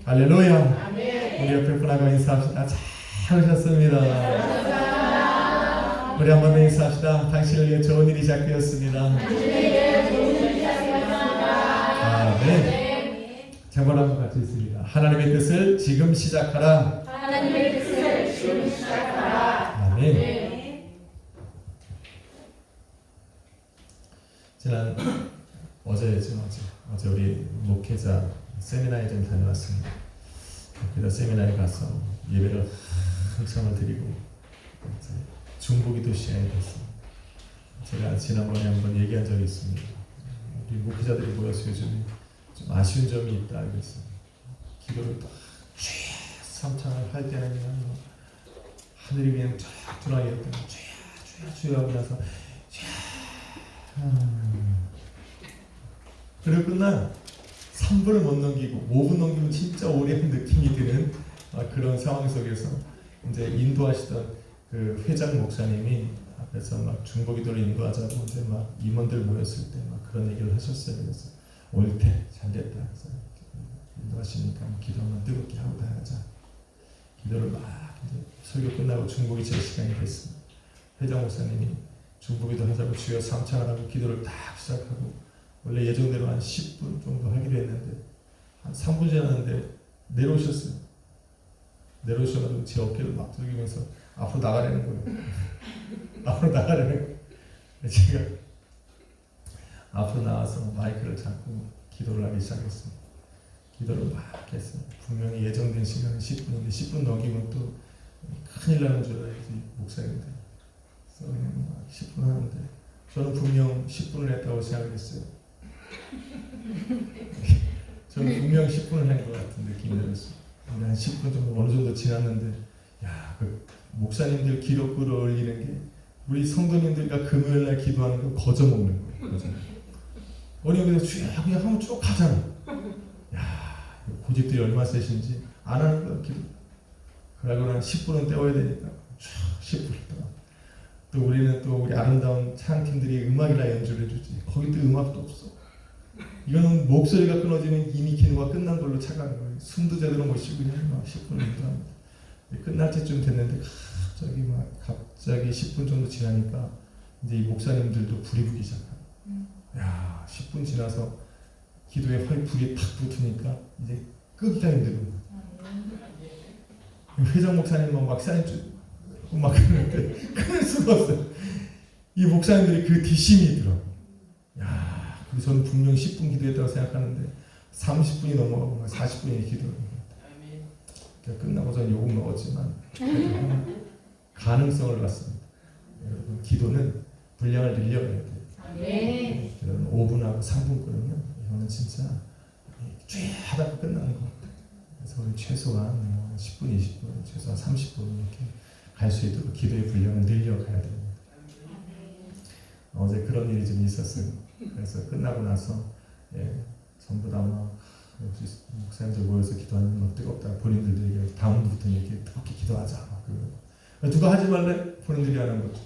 할렐루야. 아멘. 우리 옆에 분하고 인사합시다. 잘 오셨습니다. 우리 한번 더 인사합시다. 당신을 위해 좋은 일이 시작되었습니다. 아멘. 제목 한번 같이 있습니다. 하나님의 뜻을 지금 시작하라. 하나님의 뜻을 지금 시작하라. 아멘. 어제 우리 목회자 세미나에 좀 다녀왔습니다. 목회자 세미나에 가서 예배를 한참을 드리고 이제 중보기도 시간이 됐습니다. 제가 지난번에 한번 얘기한 적이 있습니다. 우리 목회자들이 모여서 요즘 좀 아쉬운 점이 있다 그랬어요. 기도를 딱 삼창을 할 때는 하늘이 그냥 쫙 들어가게 했더니 주여 하고 나서 그리고 끝나 3분을 못 넘기고 5분 넘기면 진짜 오래 한 느낌이 드는 그런 상황 속에서 이제 인도하시던 그 회장 목사님이 앞에서 막 중보기도를 인도하자고 이제 막 임원들 모였을 때 막 그런 얘기를 하셨어요. 그래서 올 때 잘 됐다. 그래서 인도하시니까 기도 한번 뜨겁게 하고 다녀자. 기도를 막 이제 설교 끝나고 중보기 제 시간이 됐습니다. 회장 목사님이 중보기도 하자고 주여 삼창을 하고 기도를 딱 시작하고 원래 예정대로 한 10분 정도 하기로 했는데 한 3분 지났는데 내려오셨어요. 내려오셔가지고 제 어깨를 막 두들기면서 앞으로 나가라는 거예요. 앞으로 나가라는 거예요. 제가 앞으로 나와서 마이크를 잡고 기도를 하기 시작했습니다. 기도를 막 했어요. 분명히 예정된 시간은 10분인데 10분 넘기면 또 큰일 나는 줄 알아야지 목사님들. 그래서 그냥 막 10분 하는데 저는 분명 10분을 했다고 생각했어요. 저는 분명 10분을 한 것 같은 느낌이 들었어요. 근데 한 10분 정도 어느 정도 지났는데 그 목사님들 기도 끌어올리는 게 우리 성도님들과 금요일날 기도하는 거 거저 먹는 거예요. 어려운데서 주여 그냥 하면 쭉 가잖아. 고집들이 얼마나 세신지 안 하는 거야 기도. 그러고 난 10분은 때워야 되니까 쭉 10분 동안 또 우리는 또 우리 아름다운 찬양팀들이 음악이나 연주를 해주지 거기 또 음악도 없어. 이거는 목소리가 끊어지면 이미 기도가 끝난 걸로 착각하는 거예요. 숨도 제대로 못 쉬고 그냥 막 10분을 기도합니다. 끝날 때쯤 됐는데 갑자기 10분 정도 지나니까 이제 이 목사님들도 불이 붙기 시작해요. 10분 지나서 기도에 활 불이 탁 붙으니까 이제 끄기가 힘들고 회장 목사님은 막 사인 주고 막 그러는데 끊을 수가 없어요. 이 목사님들이 그 뒷심이 있더라고요. 그래서 저는 분명 10분 기도했다고 생각하는데 30분이 넘어가고 40분이 기도를 해요. 끝나고 저는 욕은 먹었지만 가능성을 봤습니다. 여러분 기도는 분량을 늘려가야 돼요. 여러분 5분하고 3분 끄면 이거는 진짜 쭉 하다가 끝나는 것 같아요. 그래서 우리 최소한 10분, 20분, 최소한 30분 이렇게 갈 수 있도록 기도의 분량을 늘려가야 됩니다. 어제 그런 일이 좀 있었어요. 그래서 끝나고 나서 전부 다 막 목사님들 모여서 기도하는 막 뜨겁다. 본인들도 얘기하고 다음부터 이렇게 뜨겁게 기도하자. 막 누가 하지 말래? 본인들이 하는 거죠.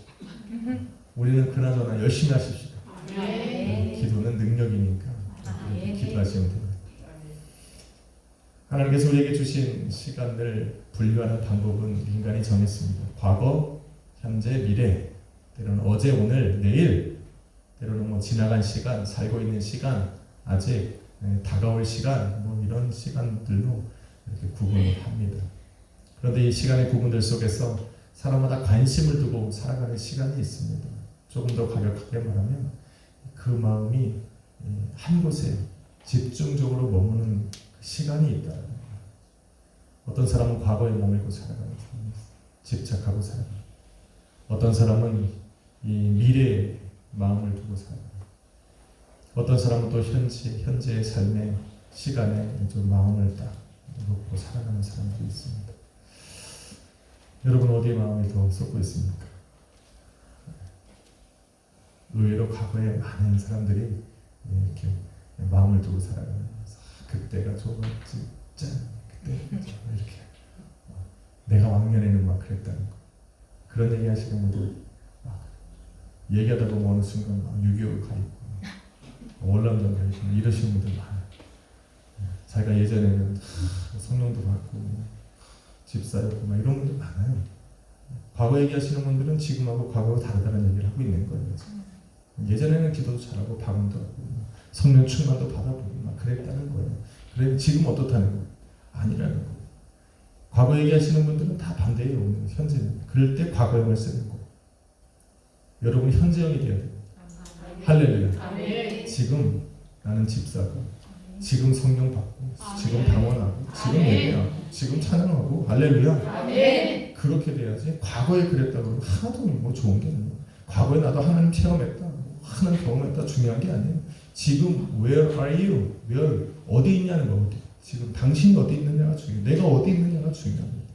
우리는 그나저나 열심히 하십시오. 기도는 능력이니까 기도하시면 됩니다. 하나님께서 우리에게 주신 시간을 분류하는 방법은 인간이 정했습니다. 과거, 현재, 미래, 때로는 어제, 오늘, 내일, 때로는 지나간 시간, 살고 있는 시간, 아직 다가올 시간, 이런 시간들로 이렇게 구분을 합니다. 그런데 이 시간의 구분들 속에서 사람마다 관심을 두고 살아가는 시간이 있습니다. 조금 더 가격하게 말하면 그 마음이 한 곳에 집중적으로 머무는 시간이 있다. 어떤 사람은 과거에 머물고 살아가는 사람이 집착하고 살아가는, 어떤 사람은 이 미래에 마음을 두고 살아가는, 어떤 사람은 또 현재의 삶의 시간에 좀 마음을 딱 놓고 살아가는 사람들이 있습니다. 여러분 어디에 마음이 더 쏟고 있습니까? 의외로 과거에 많은 사람들이 이렇게 마음을 두고 살아가는, 그때가 좋았지, 짠, 그때 이렇게 내가 왕년에는 막 그랬다는 거, 그런 얘기 하시는 분들 얘기하다 보면 어느 순간 6.25가 있고 월남전 가 있고 이러시는 분들 많아요. 자기가 예전에는 성령도 받고 집사였고 막 이런 분들 많아요. 과거 얘기하시는 분들은 지금하고 과거가 다르다는 얘기를 하고 있는 거예요. 예전에는 기도도 잘하고 방언도 하고 성령 충만도 받아보고 막 그랬다는 거예요. 그래 지금 어떻다는 거예요? 아니라는 거예요. 과거 얘기하시는 분들은 다 반대예요. 오늘 현재는. 그럴 때 과거형을 쓰는 거예요. 여러분이 현재형이 돼야 돼요. 할렐루야. 지금 나는 집사고 지금 성령 받고 지금 방언하고 지금 예배하고 지금 찬양하고 할렐루야. 그렇게 돼야지. 과거에 그랬다고 하나도 뭐 좋은 게 아니에요. 과거에 나도 하나님 체험했다, 하나님 경험했다 중요한 게 아니에요. 지금 where are you? where 어디 있냐는 거. 지금 당신이 어디 있느냐가 중요해요. 내가 어디 있느냐가 중요합니다.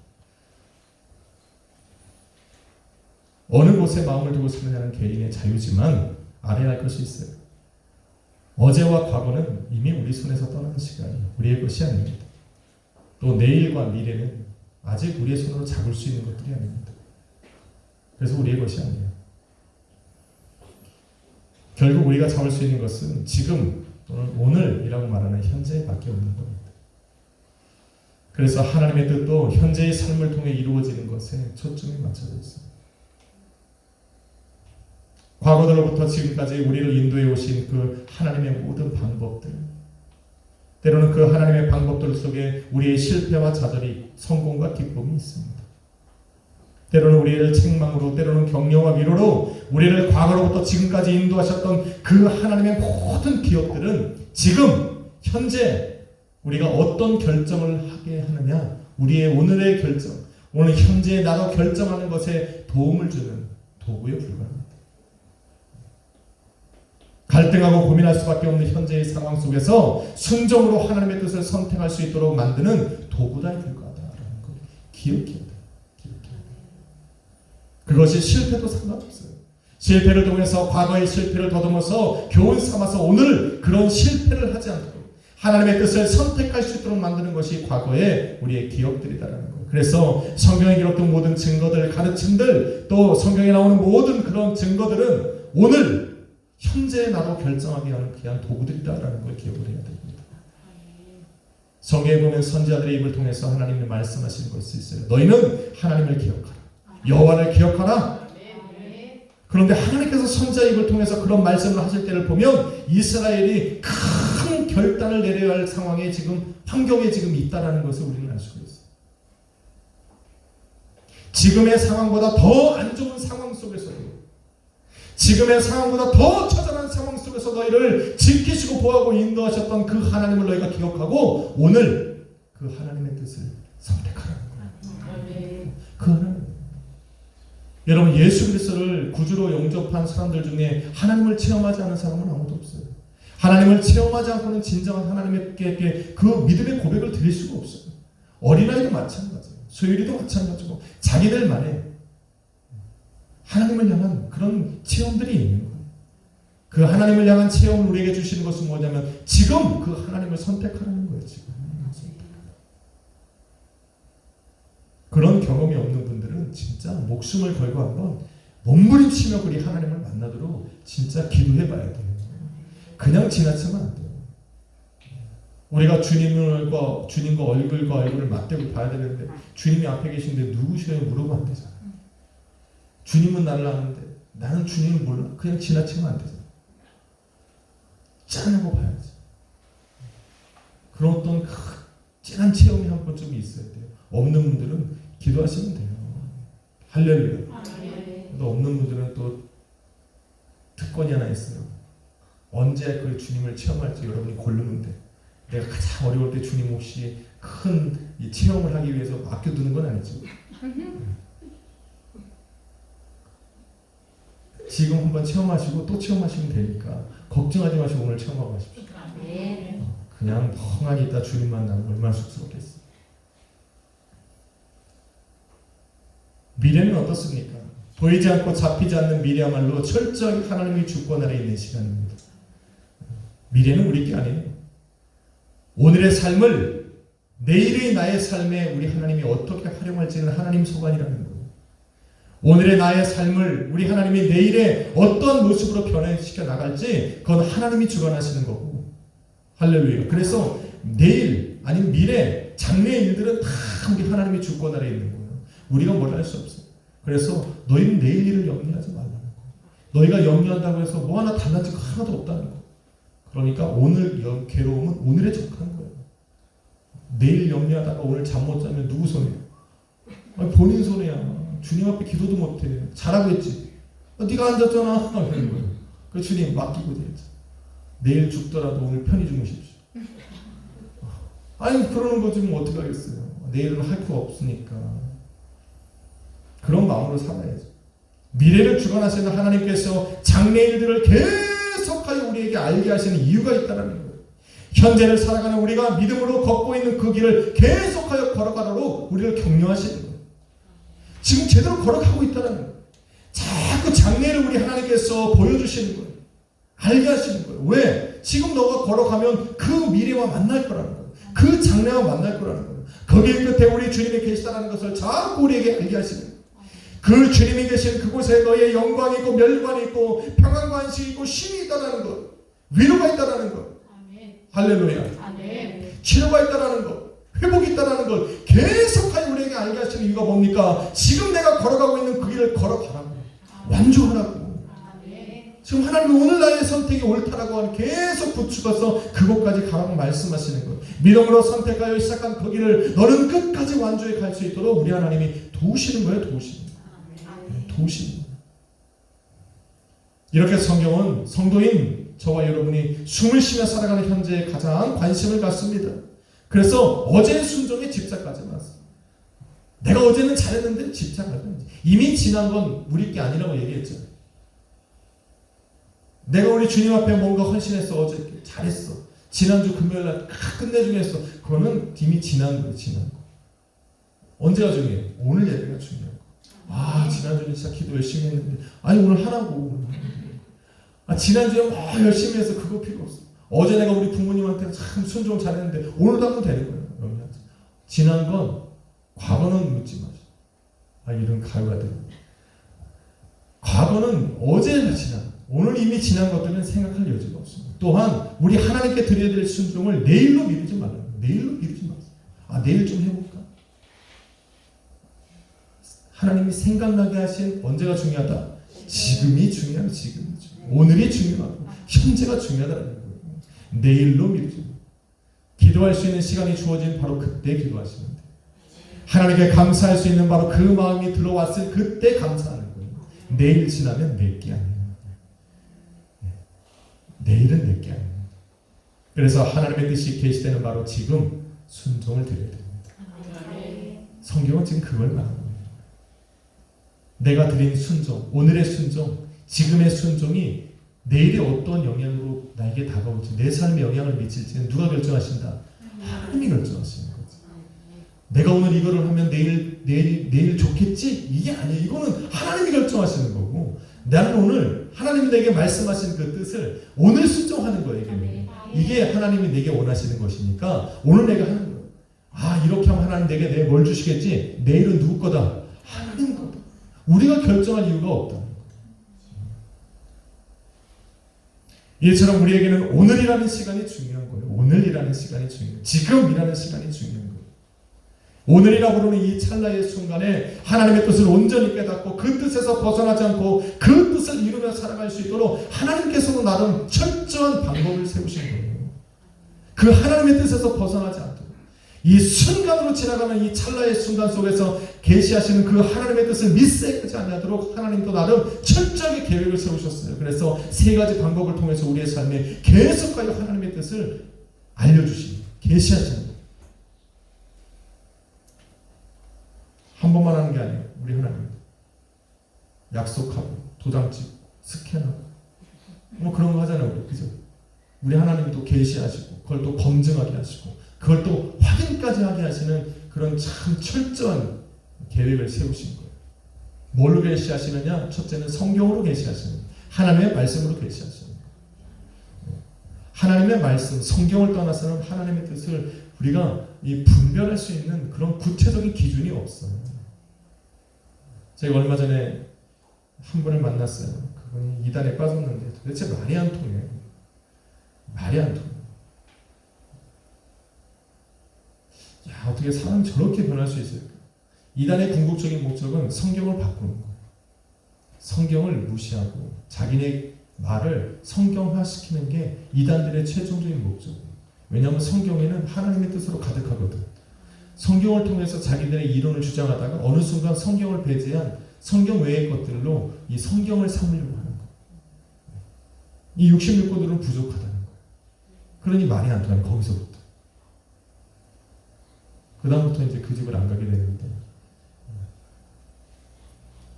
어느 곳에 마음을 두고 사느냐는 개인의 자유지만 알아야 할 것이 있어요. 어제와 과거는 이미 우리 손에서 떠나는 시간이에요. 우리의 것이 아닙니다. 또 내일과 미래는 아직 우리의 손으로 잡을 수 있는 것들이 아닙니다. 그래서 우리의 것이 아니에요. 결국 우리가 잡을 수 있는 것은 지금 또는 오늘이라고 말하는 현재밖에 없는 겁니다. 그래서 하나님의 뜻도 현재의 삶을 통해 이루어지는 것에 초점이 맞춰져 있습니다. 과거들로부터 지금까지 우리를 인도해 오신 그 하나님의 모든 방법들, 때로는 그 하나님의 방법들 속에 우리의 실패와 좌절이 성공과 기쁨이 있습니다. 때로는 우리를 책망으로, 때로는 격려와 위로로 우리를 과거로부터 지금까지 인도하셨던 그 하나님의 모든 기업들은 지금 현재 우리가 어떤 결정을 하게 하느냐, 우리의 오늘의 결정, 오늘 현재 나도 결정하는 것에 도움을 주는 도구에 불과합니다. 갈등하고 고민할 수밖에 없는 현재의 상황 속에서 순종으로 하나님의 뜻을 선택할 수 있도록 만드는 도구가 불과하다라는 걸 기억해야 돼요. 그것이 실패도 상관없어요. 실패를 통해서 과거의 실패를 더듬어서 교훈 삼아서 오늘 그런 실패를 하지 않도록 하나님의 뜻을 선택할 수 있도록 만드는 것이 과거의 우리의 기억들이다라는 거예요. 그래서 성경에 기록된 모든 증거들, 가르침들, 또 성경에 나오는 모든 그런 증거들은 오늘 현재 나도 결정하게 하는 귀한 도구들이다라는 걸 기억을 해야 됩니다. 성경에 보면 선지자들의 입을 통해서 하나님이 말씀하시는 것이 있어요. 너희는 하나님을 기억하라. 여호와를 기억하라. 그런데 하나님께서 선지자의 입을 통해서 그런 말씀을 하실 때를 보면 이스라엘이 큰 결단을 내려야 할 상황에 지금 환경에 지금 있다라는 것을 우리는 알 수가 있어요. 지금의 상황보다 더 안 좋은 상황 속에서요. 지금의 상황보다 더 처절한 상황 속에서 너희를 지키시고 보호하고 인도하셨던 그 하나님을 너희가 기억하고 오늘 그 하나님의 뜻을 선택하라는 거예요. 그 하나님. 여러분 예수 그리스도를 구주로 영접한 사람들 중에 하나님을 체험하지 않은 사람은 아무도 없어요. 하나님을 체험하지 않고는 진정한 하나님께 그 믿음의 고백을 드릴 수가 없어요. 어린아이도 마찬가지예요. 소율이도 마찬가지고 자기들만의 하나님을 향한 그런 체험들이 있는 거예요. 그 하나님을 향한 체험을 우리에게 주시는 것은 뭐냐면 지금 그 하나님을 선택하라는 거예요. 지금 그런 경험이 없는 분들은 진짜 목숨을 걸고 한번 몸부림치며 우리 하나님을 만나도록 진짜 기도해봐야 돼요. 그냥 지나치면 안 돼요. 우리가 주님과 얼굴과 얼굴을 맞대고 봐야 되는데 주님이 앞에 계신데 누구시에요? 물어보면 안 되잖아요. 주님은 나를 아는데 나는 주님을 몰라. 그냥 지나치면 안 되잖아요. 짠하고 봐야지. 그런 어떤 짠한 체험이 한 번쯤 있어야 돼요. 없는 분들은 기도하시면 돼요. 할렐루야. 또 없는 분들은 또 특권이 하나 있어요. 언제 그 주님을 체험할지 여러분이 고르면 돼. 내가 가장 어려울 때 주님 혹시 큰 이 체험을 하기 위해서 아껴두는 건 아니죠. 지금 한번 체험하시고 또 체험하시면 되니까 걱정하지 마시고 오늘 체험하고 가십시오. 그냥 멍하니 있다 주님 만나면 얼마나 쑥스럽겠어요. 미래는 어떻습니까? 보이지 않고 잡히지 않는 미래야말로 철저히 하나님의 주권 아래 있는 시간입니다. 미래는 우리 게 아니에요. 오늘의 삶을 내일의 나의 삶에 우리 하나님이 어떻게 활용할지는 하나님 소관이라는 거예요. 오늘의 나의 삶을 우리 하나님이 내일에 어떤 모습으로 변화시켜 나갈지 그건 하나님이 주관하시는 거고. 할렐루야. 그래서 내일 아니면 미래, 장래의 일들은 다 우리 하나님의 주권 아래에 있는 거예요. 우리가 뭘 할 수 없어요. 그래서 너희는 내일 일을 염려하지 말라는 거예요. 너희가 염려한다고 해서 뭐 하나 달라질 거 하나도 없다는 거예요. 그러니까 오늘 괴로움은 오늘에 족한 거예요. 내일 염려하다가 오늘 잠 못 자면 누구 손해야? 아니, 본인 손해야. 주님 앞에 기도도 못해. 잘하고 있지. 네가 앉았잖아. 이러는 거예요. 그 주님 맡기고 되죠. 내일 죽더라도 오늘 편히 주무십시오. 아니 그러는 거지 뭐 어떻게 하겠어요. 내일은 할 거 없으니까. 그런 마음으로 살아야죠. 미래를 주관하시는 하나님께서 장래일들을 계속하여 우리에게 알게 하시는 이유가 있다는 거예요. 현재를 살아가는 우리가 믿음으로 걷고 있는 그 길을 계속하여 걸어가도록 우리를 격려하시는 거예요. 지금 제대로 걸어가고 있다는 거예요. 자꾸 장래를 우리 하나님께서 보여주시는 거예요. 알게 하시는 거예요. 왜? 지금 너가 걸어가면 그 미래와 만날 거라는 거예요. 그 장래와 만날 거라는 거예요. 거기에 끝에 우리 주님이 계시다는 것을 자꾸 우리에게 알게 하시는 거예요. 그 주님이 계신 그곳에 너의 영광이 있고 멸관이 있고 평안과 안식이 있고 쉼이 있다는 것, 위로가 있다는 것, 할렐루야, 치료가 있다는 것, 회복이 있다는 것 계속하여 우리에게 알게 하시는 이유가 뭡니까? 지금 내가 걸어가고 있는 그 길을 걸어가라고, 완주하라고. 지금 하나님은 오늘 나의 선택이 옳다라고 하는 계속 붙잡아서 그곳까지 가라고 말씀하시는 거예요. 믿음으로 선택하여 시작한 그 길을 너는 끝까지 완주해 갈 수 있도록 우리 하나님이 도우시는 거예요. 도우시는 거예요. 이렇게 성경은 성도인 저와 여러분이 숨을 쉬며 살아가는 현재에 가장 관심을 갖습니다. 그래서 어제의 순종에 집착하지 마세요. 내가 어제는 잘했는데 집착하지 마세요. 이미 지난 건 우리 게 아니라고 얘기했죠. 내가 우리 주님 앞에 뭔가 헌신했어. 어제 잘했어. 지난주 금요일날 끝내주게 했어. 그거는 이미 지난 거예요. 지난 거. 언제가 중요해요? 오늘 예배가 중요한 거. 아 지난주는 진짜 기도 열심히 했는데 아니 오늘 하라고. 지난주에 막 열심히 해서 그거 필요 없어. 어제 내가 우리 부모님한테 참 순종 잘했는데 오늘도 하면 되는 거예요. 지난 건 과거는 묻지 마세요. 이런 가요가 돼요. 과거는 어제가 지난 오늘 이미 지난 것들은 생각할 여지가 없습니다. 또한 우리 하나님께 드려야 될 순종을 내일로 미루지 말라요. 내일로 미루지 마세요. 내일 좀 해볼까? 하나님이 생각나게 하신 언제가 중요하다? 지금이 중요하다. 지금이 중요하다. 오늘이 중요하고 현재가 중요하다는 거예요. 내일로 미루지 마세요. 기도할 수 있는 시간이 주어진 바로 그때 기도하시면 돼요. 하나님께 감사할 수 있는 바로 그 마음이 들어왔을 그때 감사하는 거예요. 내일 지나면 내게 아니에요. 내일은 내게 아닙니다. 그래서 하나님의 뜻이 계시되는 바로 지금 순종을 드려야 됩니다. 성경은 지금 그걸 말합니다. 내가 드린 순종, 오늘의 순종, 지금의 순종이 내일의 어떤 영향으로 나에게 다가올지, 내 삶에 영향을 미칠지는 누가 결정하신다? 하나님이 결정하시는 거지. 내가 오늘 이거를 하면 내일 좋겠지? 이게 아니에요. 이거는 하나님이 결정하시는 거고, 나는 오늘 하나님이 내게 말씀하신 그 뜻을 오늘 순종하는 거예요. 이게 하나님이 내게 원하시는 것이니까 오늘 내가 하는 거예요. 이렇게 하면 하나님 내게 뭘 주시겠지? 내일은 누구 거다? 하나님 거다. 우리가 결정할 이유가 없다. 이처럼 우리에게는 오늘이라는 시간이 중요한 거예요. 오늘이라는 시간이 중요해요. 지금이라는 시간이 중요한 거예요. 오늘이라 부르는 이 찰나의 순간에 하나님의 뜻을 온전히 깨닫고 그 뜻에서 벗어나지 않고 그 뜻을 이루며 살아갈 수 있도록 하나님께서도 나름 철저한 방법을 세우신 거예요. 그 하나님의 뜻에서 벗어나지 않도록 이 순간으로 지나가는 이 찰나의 순간 속에서 계시하시는 그 하나님의 뜻을 미스하지 않도록 하나님도 나름 철저하게 계획을 세우셨어요. 그래서 세 가지 방법을 통해서 우리의 삶에 계속하여 하나님의 뜻을 알려주시는 계시하시는 거예요. 한 번만 하는 게 아니에요. 우리 하나님 약속하고 도장 찍고 스캔하고 그런 거 하잖아요. 우리. 그죠? 우리 하나님도 계시하시고 그걸 또 검증하게 하시고 그걸 또 확인까지 하게 하시는 그런 참 철저한 계획을 세우신 거예요. 뭘로 계시하시느냐? 첫째는 성경으로 계시하시는 거예요. 하나님의 말씀으로 계시하시는 거예요. 하나님의 말씀, 성경을 떠나서는 하나님의 뜻을 우리가 분별할 수 있는 그런 구체적인 기준이 없어요. 제가 얼마 전에 한 분을 만났어요. 그분이 이단에 빠졌는데 도대체 말이 안 통해요. 말이 안 통해요. 야, 어떻게 사람이 저렇게 변할 수 있을까? 이단의 궁극적인 목적은 성경을 바꾸는 거예요. 성경을 무시하고 자기네 말을 성경화시키는 게 이단들의 최종적인 목적이에요. 왜냐하면 성경에는 하나님의 뜻으로 가득하거든. 성경을 통해서 자기들의 이론을 주장하다가 어느 순간 성경을 배제한 성경 외의 것들로 이 성경을 삼으려고 하는 거예요. 이 66권들은 부족하다는 거예요. 그러니 말이 안 통하는 거기서부터. 그 다음부터 이제 그 집을 안 가게 되는데,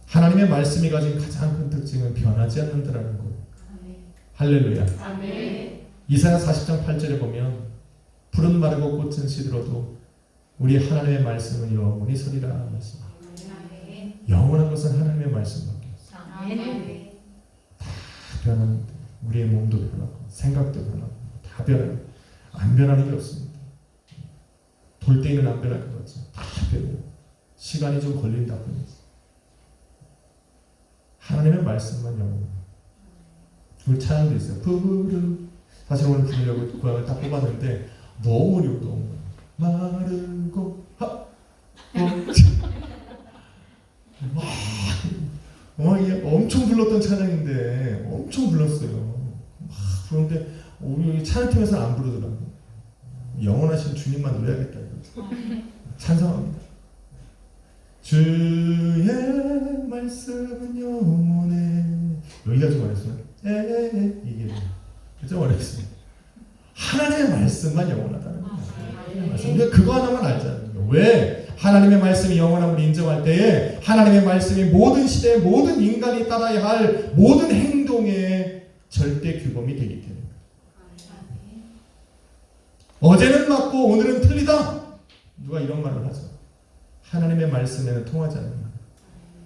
하나님의 말씀이 가진 가장 큰 특징은 변하지 않는다라는 거예요. 할렐루야. 아멘. 이사야 40장 8절에 보면 푸른 마르고 꽃은 시들어도 우리 하나님의 말씀은 영원히 서리라 말씀. 영원한 것은 하나님의 말씀밖에 없어요. 아멘. 다 변하는데 우리의 몸도 변하고 생각도 변하고 다 변하고 안 변하는 게 없습니다. 돌덩이는 안 변할 것 같죠. 다 변해요. 시간이 좀 걸린다 뿐이지. 하나님의 말씀만 영원해요. 우리 찬양도 있어요. 부르. 사실 오늘 부르려고 고향을 딱 뽑았는데 너무 어려워. 너무 마르고 이게 엄청 불렀던 찬양인데 엄청 불렀어요. 그런데 우리 찬양팀에서는 안 부르더라고요. 영원하신 주님만 노래하겠다. 찬성합니다. 주의 말씀은 영원해. 여기가 좀 어렵어요. 이게 좀 어렵어요. 하나님의 말씀만 영원하다는 거예요. 근데 그거 하나만 알자는 거예요. 왜? 하나님의 말씀이 영원함을 인정할 때에 하나님의 말씀이 모든 시대에 모든 인간이 따라야 할 모든 행동의 절대 규범이 되기 때문에. 어제는 맞고 오늘은 틀리다. 누가 이런 말을 하죠. 하나님의 말씀에는 통하지 않는 말.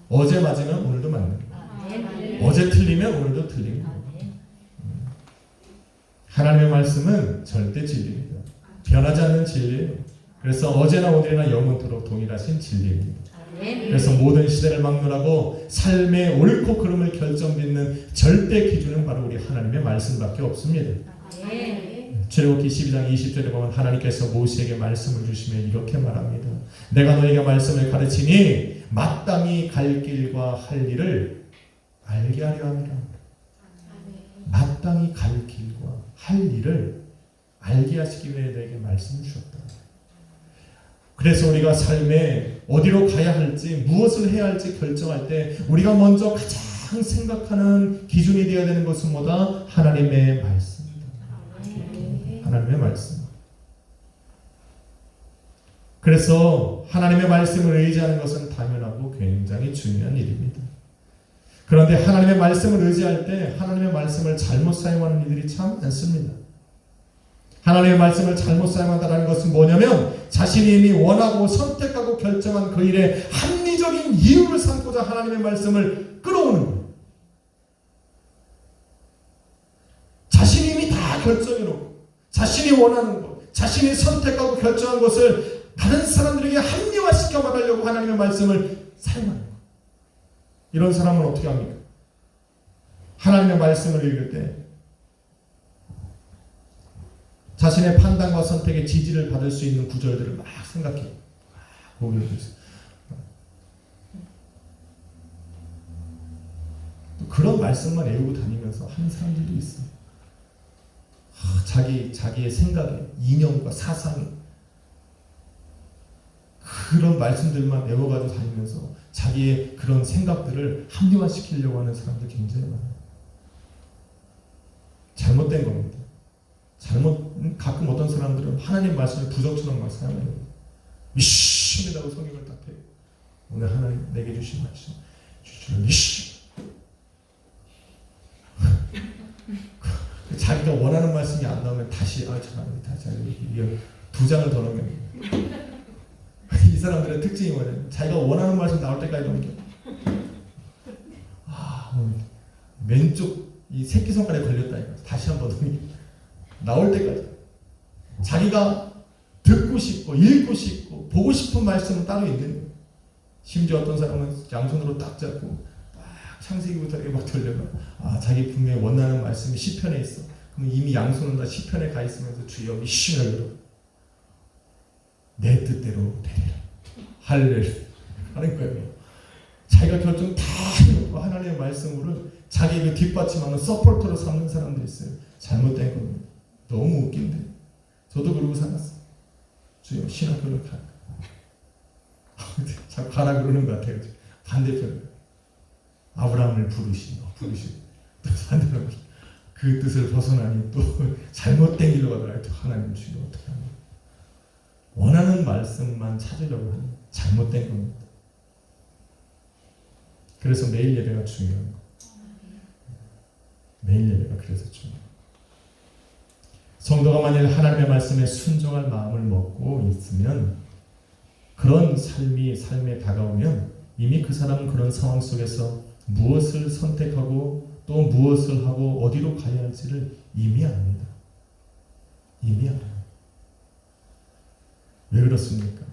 어제 맞으면 오늘도 맞는 거예요. 어제 틀리면 오늘도 틀린 거예요. 하나님의 말씀은 절대 진리입니다. 변하지 않는 진리예요. 그래서 어제나 오늘이나 영원토록 동일하신 진리입니다. 그래서 모든 시대를 막론하고 삶의 옳고 그름을 결정짓는 절대 기준은 바로 우리 하나님의 말씀밖에 없습니다. 출애굽기 12장 20절에 보면 하나님께서 모세에게 말씀을 주시며 이렇게 말합니다. 내가 너에게 말씀을 가르치니 마땅히 갈 길과 할 일을 알게 하려 함이라. 마땅히 갈 길과 할 일을 알게 하시기 위해 너에게 말씀을 주셨다. 그래서 우리가 삶에 어디로 가야 할지 무엇을 해야 할지 결정할 때 우리가 먼저 가장 생각하는 기준이 되어야 되는 것은 뭐다? 하나님의 말씀입니다. 하나님의 말씀. 그래서 하나님의 말씀을 의지하는 것은 당연하고 굉장히 중요한 일입니다. 그런데 하나님의 말씀을 의지할 때 하나님의 말씀을 잘못 사용하는 이들이 참 많습니다. 하나님의 말씀을 잘못 사용한다는 것은 뭐냐면 자신이 이미 원하고 선택하고 결정한 그 일에 합리적인 이유를 삼고자 하나님의 말씀을 끌어오는 거예요. 자신이 이미 다 결정해놓고 자신이 원하는 것, 자신이 선택하고 결정한 것을 다른 사람들에게 합리화시켜 말하려고 하나님의 말씀을 사용하는 거예요. 이런 사람은 어떻게 합니까? 하나님의 말씀을 읽을 때 자신의 판단과 선택에 지지를 받을 수 있는 구절들을 막 생각해요. 그런 말씀만 외우고 다니면서 하는 사람들도 있어요. 자기의 생각에, 이념과 사상에 그런 말씀들만 외워가지고 다니면서 자기의 그런 생각들을 합리화시키려고 하는 사람들 굉장히 많아요. 잘못된 겁니다. 가끔 어떤 사람들은 하나님 말씀을 부적처럼 막 사용해요. 미신이라고 성경을 딱 해요. 오늘 하나님 내게 주신 말씀 주시는 미신. 자기가 원하는 말씀이 안 나오면 다시 이게 2장을 더 넘겨요. 이 사람들의 특징이 뭐냐면 자기가 원하는 말씀 나올 때까지 넘겨. 왼쪽 이 새끼손가락에 걸렸다 이거. 다시 한번 넘겨. 나올 때까지. 자기가 듣고 싶고 읽고 싶고 보고 싶은 말씀은 따로 있는 거예요. 심지어 어떤 사람은 양손으로 딱 잡고 막 창세기부터 이렇게 막 돌려봐. 자기 분명히 원하는 말씀이 시편에 있어. 그럼 이미 양손은 다 시편에 가 있으면서 주여 미시라고 내 뜻대로 되리라. 할렐루야 하는 거예요. 자기가 결정 다 해놓고 하나님의 말씀으로 자기 그 뒷받침하는 서포터로 삼는 사람도 있어요. 잘못된 겁니다. 너무 웃긴데 저도 그러고 살았어요. 주여 신학교를 가. 자꾸 가라 그러는 것 같아요. 반대편 아브라함을 부르시고 또 반대로 그 뜻을 벗어나니 또 잘못된 길로 가더라. 또 하나님 주여 어떻게 하냐. 원하는 말씀만 찾으려고 하는 잘못된 겁니다. 그래서 매일 예배가 중요한 거. 매일 예배가 그래서 중요해요. 성도가 만일 하나님의 말씀에 순종할 마음을 먹고 있으면 그런 삶에 다가오면 이미 그 사람은 그런 상황 속에서 무엇을 선택하고 또 무엇을 하고 어디로 가야 할지를 이미 압니다. 이미 알아요. 왜 그렇습니까?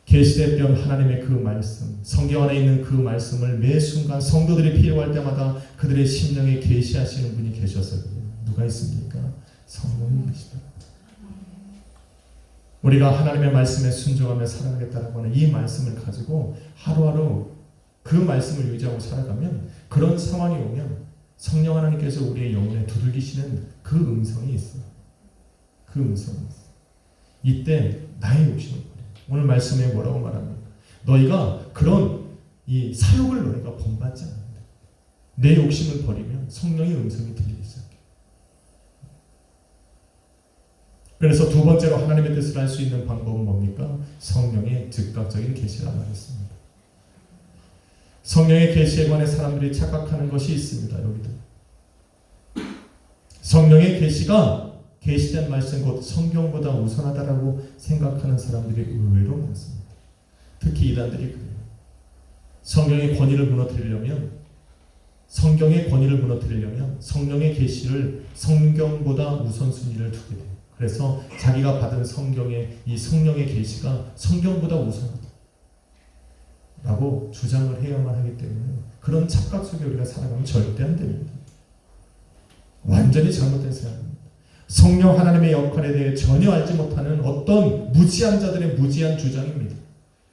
계시됐던 하나님의 그 말씀, 성경 안에 있는 그 말씀을 매 순간 성도들이 필요할 때마다 그들의 심령에 계시하시는 분이 계셔서 그래요. 누가 있습니까? 성령님이시다. 우리가 하나님의 말씀에 순종하며 살아가겠다라고 하는 이 말씀을 가지고 하루하루 그 말씀을 유지하고 살아가면 그런 상황이 오면 성령 하나님께서 우리의 영혼에 두들기시는 그 음성이 있어요. 그 음성이 있어요. 이때 나의 욕심을 버려. 오늘 말씀에 뭐라고 말합니까? 너희가 그런 이 사욕을 너희가 본받지 않는다. 내 욕심을 버리면 성령의 음성이 들리기 시작해. 그래서 두 번째로 하나님의 뜻을 알 수 있는 방법은 뭡니까? 성령의 즉각적인 계시라 말했습니다. 성령의 계시에 관해 사람들이 착각하는 것이 있습니다. 여기도 성령의 계시가 계시된 말씀 곧 성경보다 우선하다라고 생각하는 사람들이 의외로 많습니다. 특히 이단들이 그래요. 성경의 권위를 무너뜨리려면 성령의 계시를 성경보다 우선순위를 두게 돼요. 그래서 자기가 받은 성경의 이 성령의 계시가 성경보다 우선하다라고 주장을 해야만 하기 때문에 그런 착각 속에 우리가 살아가면 절대 안 됩니다. 완전히 잘못된 생각입니다. 성령 하나님의 역할에 대해 전혀 알지 못하는 어떤 무지한 자들의 무지한 주장입니다.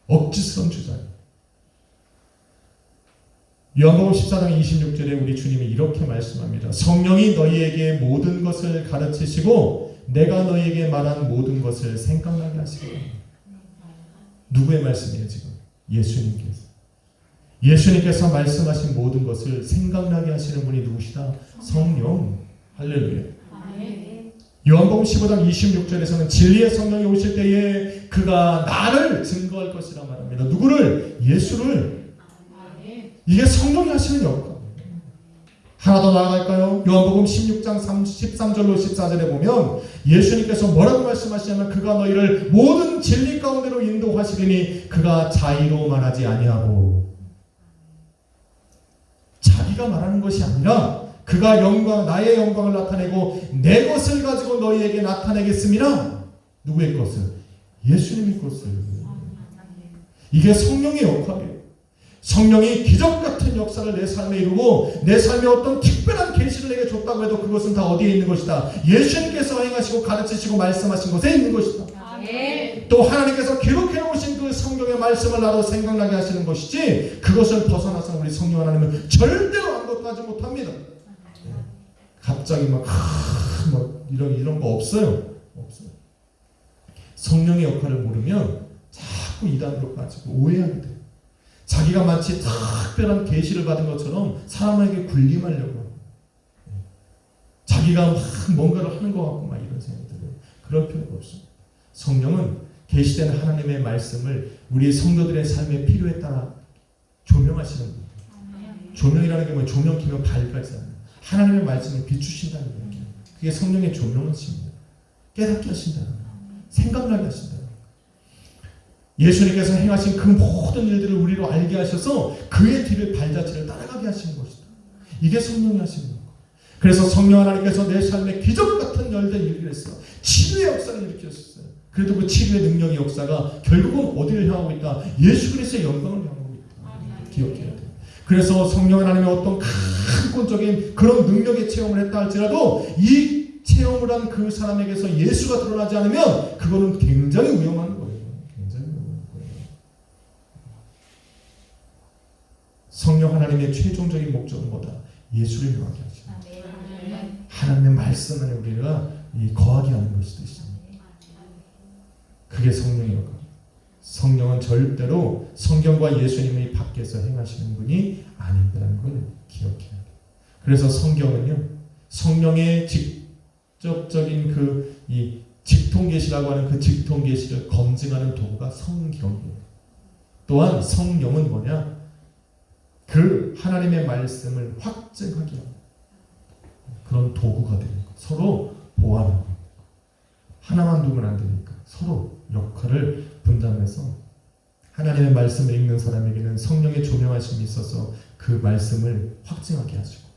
억지스러운 주장입니다. 요한복음 14장 26절에 우리 주님이 이렇게 말씀합니다. 성령이 너희에게 모든 것을 가르치시고 내가 너희에게 말한 모든 것을 생각나게 하시리라. 누구의 말씀이에요 지금? 예수님께서 말씀하신 모든 것을 생각나게 하시는 분이 누구시다? 성령. 할렐루야. 요한복음 15장 26절에서는 진리의 성령이 오실 때에 그가 나를 증거할 것이라 말합니다. 누구를? 예수를. 이게 성령이 하시는 역할입니다. 하나 더 나아갈까요? 요한복음 16장 13절로 14절에 보면 예수님께서 뭐라고 말씀하시냐면 그가 너희를 모든 진리 가운데로 인도하시리니 그가 자의로 말하지 아니하고 자기가 말하는 것이 아니라 그가 나의 영광을 나타내고 내 것을 가지고 너희에게 나타내겠습니다. 누구의 것을? 예수님의 것을. 이게 성령의 역할이에요. 성령이 기적 같은 역사를 내 삶에 이루고 내 삶에 어떤 특별한 계시를 내게 줬다고 해도 그것은 다 어디에 있는 것이다? 예수님께서 행하시고 가르치시고 말씀하신 것에 있는 것이다. 또 하나님께서 기록해 놓으신 그 성경의 말씀을 나도 생각나게 하시는 것이지 그것을 벗어나서 우리 성령 하나님은 절대로 아무것도 하지 못합니다. 갑자기 막 이런 거 없어요. 성령의 역할을 모르면 자꾸 이단으로 빠지고 오해하게 돼요. 자기가 마치 특별한 계시를 받은 것처럼 사람에게 군림하려고 하고 자기가 막 뭔가를 하는 것 같고 막 이런 생각이 들어요. 그럴 필요가 없어요. 성령은 계시된 하나님의 말씀을 우리 성도들의 삶의 필요에 따라 조명하시는 분이에요. 조명이라는 게 뭐예요? 조명 키면 밝아지잖아요. 하나님의 말씀을 비추신다는 거예요. 그게 성령의 조명하십니다. 깨닫게 하신다는 거예요. 생각나게 하신다는 거예요. 예수님께서 행하신 그 모든 일들을 우리로 알게 하셔서 그의 뒤를 발자취를 따라가게 하시는 것이다. 이게 성령이 하시는 거예요. 그래서 성령 하나님께서 내 삶에 기적 같은 열된 일을 했어. 치유의 역사를 일으켰어요. 그래도 그 치유의 능력의 역사가 결국은 어디를 향하고 있다? 예수 그리스도의 영광을 향하고 있다. 기억해야 돼요. 그래서 성령 하나님의 어떤 강권적인 그런 능력의 체험을 했다 할지라도 이 체험을 한 그 사람에게서 예수가 드러나지 않으면 그거는 굉장히 위험한 거예요. 성령 하나님의 최종적인 목적은 뭐다? 예수를 명하게 하죠. 하나님의 말씀 안에 우리가 거하게 하는 것이 되시죠. 그게 성령의 역할. 성령은 절대로 성경과 예수님의 밖에서 행하시는 분이 아닌다는 걸 기억해야 돼요. 그래서 성경은요, 성령의 직접적인 이 직통계시라고 하는 그 직통계시를 검증하는 도구가 성경이에요. 또한 성령은 뭐냐? 그 하나님의 말씀을 확증하게 하는 그런 도구가 되는 거. 서로 보완하는 거. 하나만 두면 안 되니까 서로 역할을 분담해서 하나님의 말씀을 읽는 사람에게는 성령의 조명하심이 있어서 그 말씀을 확증하게 하시고,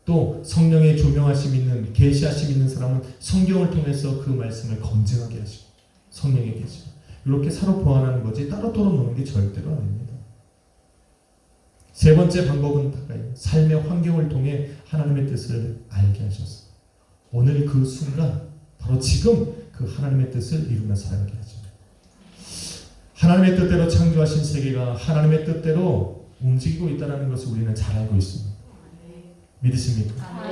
또 성령의 조명하심 있는 계시하심 있는 사람은 성경을 통해서 그 말씀을 검증하게 하시고, 성령의 계시 이렇게 서로 보완하는 거지 따로따로 노는 게 절대로 아닙니다. 세 번째 방법은 삶의 환경을 통해 하나님의 뜻을 알게 하셨어요. 오늘 그 순간 바로 지금 그 하나님의 뜻을 이루며 살아가게 하죠. 하나님의 뜻대로 창조하신 세계가 하나님의 뜻대로 움직이고 있다는 것을 우리는 잘 알고 있습니다. 믿으십니까?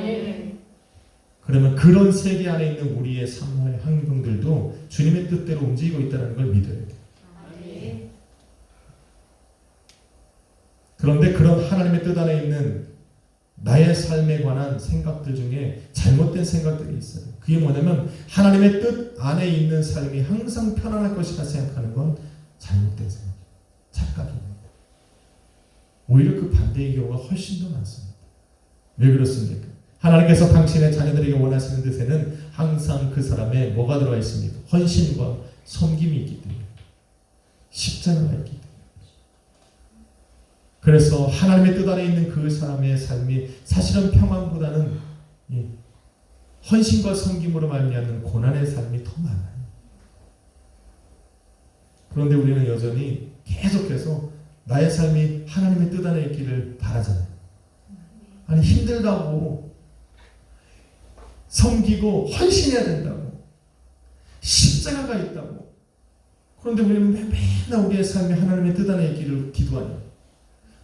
그러면 그런 세계 안에 있는 우리의 삶의 환경들도 주님의 뜻대로 움직이고 있다는 걸 믿어야 돼요. 그런데 그런 하나님의 뜻 안에 있는 나의 삶에 관한 생각들 중에 잘못된 생각들이 있어요. 그게 뭐냐면 하나님의 뜻 안에 있는 삶이 항상 편안할 것이라 생각하는 건 잘못된 생각이에요. 착각입니다. 오히려 그 반대의 경우가 훨씬 더 많습니다. 왜 그렇습니까? 하나님께서 당신의 자녀들에게 원하시는 뜻에는 항상 그 사람의 뭐가 들어가 있습니까? 헌신과 섬김이 있기 때문에, 십자가가 있기 때문에. 그래서 하나님의 뜻 안에 있는 그 사람의 삶이 사실은 평안보다는 헌신과 섬김으로 말미암는 고난의 삶이 더 많아요. 그런데 우리는 여전히 계속해서 나의 삶이 하나님의 뜻 안에 있기를 바라잖아요. 아니 힘들다고, 섬기고 헌신해야 된다고, 십자가가 있다고. 그런데 우리는 맨날 우리의 삶이 하나님의 뜻 안에 있기를 기도하냐.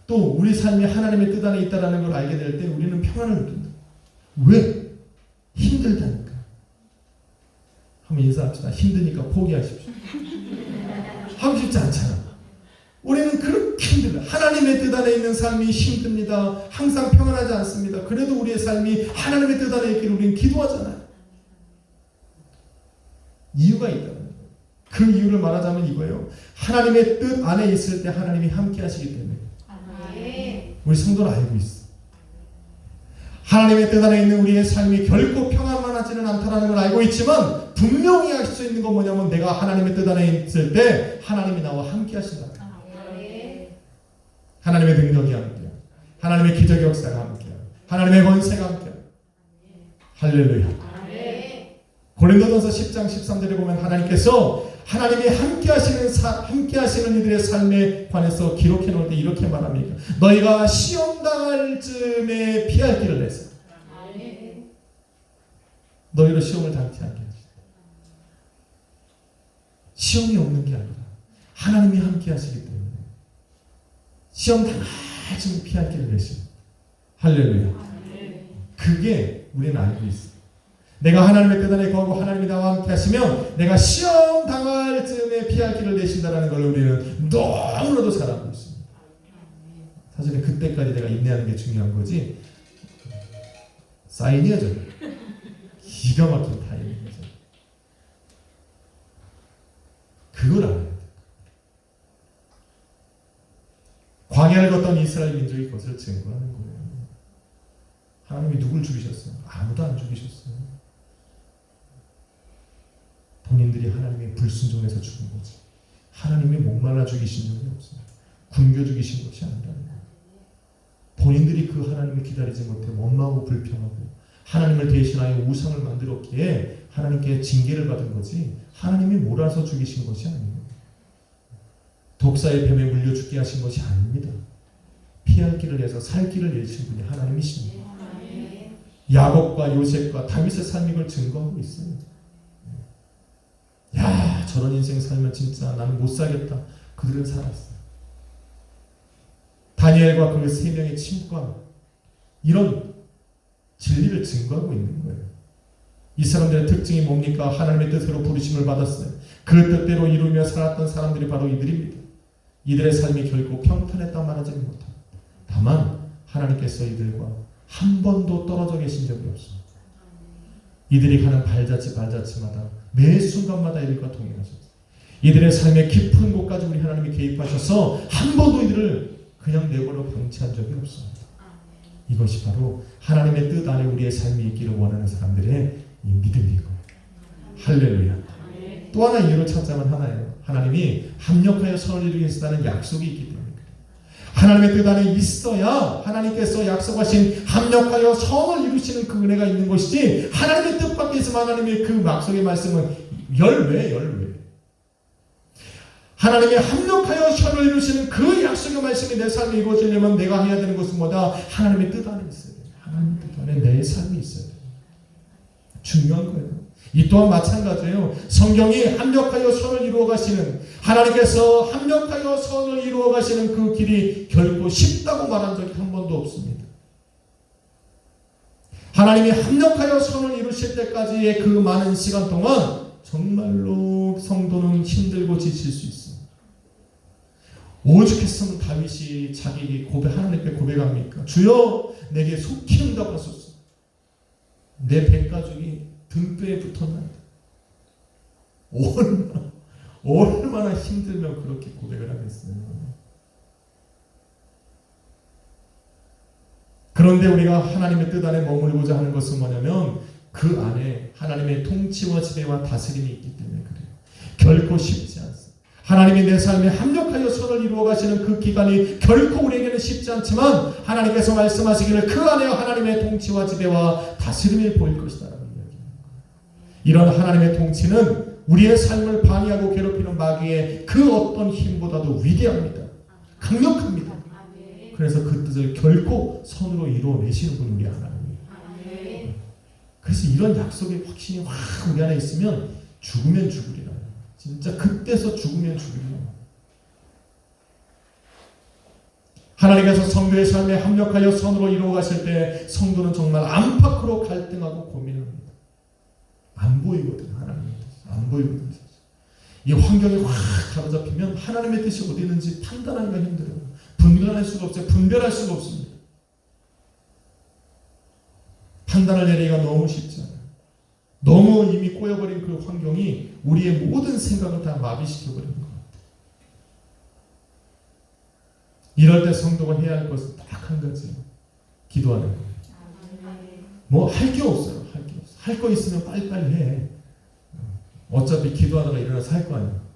또 우리 삶이 하나님의 뜻 안에 있다는 걸 알게 될 때 우리는 평안을 느낀다. 왜? 힘들다니까. 한번 인사합시다. 힘드니까 포기하십시오. 하고 싶지 않잖아. 우리는 그렇게 힘들다. 하나님의 뜻 안에 있는 삶이 힘듭니다. 항상 평안하지 않습니다. 그래도 우리의 삶이 하나님의 뜻 안에 있기를 우리는 기도하잖아요. 이유가 있다는 거예요. 그 이유를 말하자면 이거예요. 하나님의 뜻 안에 있을 때 하나님이 함께 하시기 때문에. 우리 성도는 알고 있어. 하나님의 뜻 안에 있는 우리의 삶이 결코 평안만 하지는 않다는 걸 알고 있지만 분명히 알 수 있는 건 뭐냐면 내가 하나님의 뜻 안에 있을 때 하나님이 나와 함께 하신다. 하나님의 능력이 함께야. 하나님의 기적의 역사가 함께야. 하나님의 권세가 함께야. 할렐루야. 고린도전서 10장 13절에 보면 하나님께서 하나님이 함께 하시는 이들의 삶에 관해서 기록해 놓을 때 이렇게 말합니다. 너희가 시험 당할 즈음에 피할 길을 내서 너희로 시험을 당치 않게 하시다. 시험이 없는 게 아니라 하나님이 함께 하시기 때문에 시험 당할 즈음에 피할 길을 내십니다. 할렐루야. 그게 우리는 알고 있어요. 내가 하나님의 뜻 안에 거하고 하나님이 나와 함께 하시면 내가 시험 당할 즈음에 피할 길을 내신다는 걸 우리는 너무나도 잘 알고 있습니다. 사실은 그때까지 내가 인내하는 게 중요한 거지 사인이야 저게. 기가 막힌 타이밍이죠. 그걸 알아야 돼. 광야를 걷던 이스라엘 민족이 그것을 증거하는 거예요. 하나님이 누굴 죽이셨어요? 아무도 안 죽이셨어요. 본인들이 하나님의 불순종에서 죽은 거지. 하나님이 목말라 죽이신 적이 없어요. 굶겨 죽이신 것이 아니라는 거예요. 본인들이 그 하나님을 기다리지 못해 원망하고 불평하고 하나님을 대신하여 우상을 만들었기에 하나님께 징계를 받은 거지 하나님이 몰아서 죽이신 것이 아니에요. 독사의 뱀에 물려 죽게 하신 것이 아닙니다. 피할 길을 내서 살 길을 내신 분이 하나님이십니다. 야곱과 요셉과 다윗의 삶이 그걸 증거하고 있어요. 야, 저런 인생 살면 진짜 나는 못 살겠다. 그들은 살았어요. 다니엘과 그 세 명의 친구가 이런 진리를 증거하고 있는 거예요. 이 사람들의 특징이 뭡니까? 하나님의 뜻으로 부르심을 받았어요. 그 뜻대로 이루며 살았던 사람들이 바로 이들입니다. 이들의 삶이 결코 평탄했다 말하지는 못합니다. 다만 하나님께서 이들과 한 번도 떨어져 계신 적이 없습니다. 이들이 가는 발자취마다 매 순간마다 이들과 동행하셨어요. 이들의 삶의 깊은 곳까지 우리 하나님이 개입하셔서 한 번도 이들을 그냥 내버려 방치한 적이 없습니다. 이것이 바로 하나님의 뜻 안에 우리의 삶이 있기를 원하는 사람들의 이 믿음이고, 할렐루야. 또 하나 이유를 찾자면 하나예요. 하나님이 합력하여 선을 이루게 하시다는 약속이 있기 때문에 그래요. 하나님의 뜻 안에 있어야 하나님께서 약속하신 합력하여 선을 이루시는 그 은혜가 있는 것이지, 하나님의 뜻 밖에 있으면 하나님의 그 약속의 말씀은 열외. 하나님이 합력하여 선을 이루시는 그 약속의 말씀이 내 삶에 이루어지려면 내가 해야 되는 것은 뭐다? 하나님의 뜻 안에 있어야 돼요. 하나님의 뜻 안에 내 삶이 있어야 돼요. 중요한 거예요. 이 또한 마찬가지예요. 성경이 합력하여 선을 이루어 가시는, 하나님께서 합력하여 선을 이루어 가시는 그 길이 결코 쉽다고 말한 적이 한 번도 없습니다. 하나님이 합력하여 선을 이루실 때까지의 그 많은 시간 동안 정말로 성도는 힘들고 지칠 수 있습니다. 오죽했으면 다윗이 자기 하나님께 고백합니까? 주여 내게 속히 응답하소서. 내 백가죽이 등뼈에 붙었나이다. 얼마나 힘들면 그렇게 고백을 하겠어요. 그런데 우리가 하나님의 뜻 안에 머물고자 하는 것은 뭐냐면 그 안에 하나님의 통치와 지배와 다스림이 있기 때문에 그래요. 결코 쉽지 않습니다. 하나님이 내 삶에 합력하여 선을 이루어 가시는 그 기간이 결코 우리에게는 쉽지 않지만 하나님께서 말씀하시기를 그 안에 하나님의 통치와 지배와 다스림이 보일 것이다 라는 이야기입니다. 이런 하나님의 통치는 우리의 삶을 방해하고 괴롭히는 마귀의 그 어떤 힘보다도 위대합니다. 강력합니다. 그래서 그 뜻을 결코 선으로 이루어내시는 분 우리 하나님이에요. 그래서 이런 약속의 확신이 확 우리 안에 있으면 죽으면 죽으리라. 진짜 그때서 죽으면 죽으리라. 하나님께서 성도의 삶에 합력하여 선으로 이루어 가실 때 성도는 정말 안팎으로 갈등하고 고민합니다. 안 보이거든. 하나님의 뜻이 안 보이거든. 이 환경이 확 가로잡히면 하나님의 뜻이 어디 있는지 판단하기가 힘들어요. 분별할 수가 없어요. 분별할 수가 없습니다. 판단을 내리기가 너무 쉽지 않아요. 너무 이미 꼬여버린 그 환경이 우리의 모든 생각을 다 마비시켜버리는 것 같아요. 이럴 때 성도가 해야 할 것은 딱 한 가지예요. 기도하는 거예요. 뭐 할 게 없어요. 할 게 없어. 할 거 있으면 빨리빨리 해. 어차피 기도하다가 일어나서 할 거 아니에요.